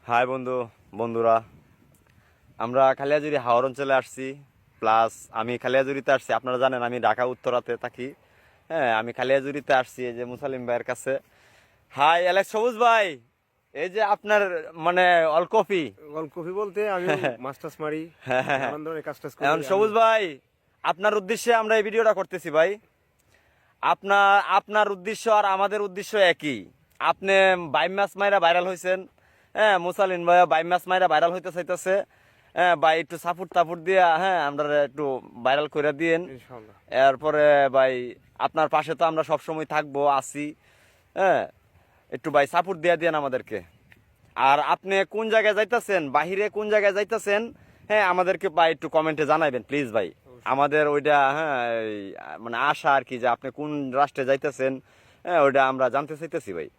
High বন্ধুরা, আমরা খালিয়াজুড়ি হাওর অঞ্চলে আসছি। প্লাস আমি খালিয়াজুড়িতে আসছি, আপনারা জানেন আমি ঢাকা উত্তরাতে থাকি। হ্যাঁ, আমি খালিয়াজুড়িতে আসছি এই যে মুসালিম ভাইয়ের কাছে। হাই অ্যালেক্স সবুজ ভাই, এই যে আপনার মানে অলকপি কফি বলতে আমি মাস্টার্স মারি, নানান ধরনের কাজ টাজ করি। এখন সবুজ ভাই, আপনার উদ্দেশ্যে আমরা এই ভিডিওটা করতেছি ভাই। আপনার উদ্দেশ্য আর আমাদের উদ্দেশ্য একই। আপনি বাইম মাছ মাইরা ভাইরাল হয়েছেন। হ্যাঁ, মুসালিন ভাই বাইম মাছ মাইরা ভাইরাল হইতে চাইতেছে। হ্যাঁ ভাই, একটু সাপোর্ট দিয়া, হ্যাঁ আমরা একটু ভাইরাল করে দিয়েন ইনশাআল্লাহ। এরপরে ভাই আপনার পাশে তো আমরা সবসময় থাকবো, আছি। হ্যাঁ, একটু ভাই সাপোর্ট দিয়ে দিয়েন আমাদেরকে। আর আপনি কোন জায়গায় যাইতেছেন, বাহিরে কোন জায়গায় যাইতেছেন, হ্যাঁ আমাদেরকে ভাই একটু কমেন্টে জানাবেন প্লিজ ভাই। আমাদের ওইটা হ্যাঁ মানে আশা আর কি, যে আপনি কোন রাষ্ট্রে যাইতেছেন, হ্যাঁ ওইটা আমরা জানতে চাইতেছি ভাই।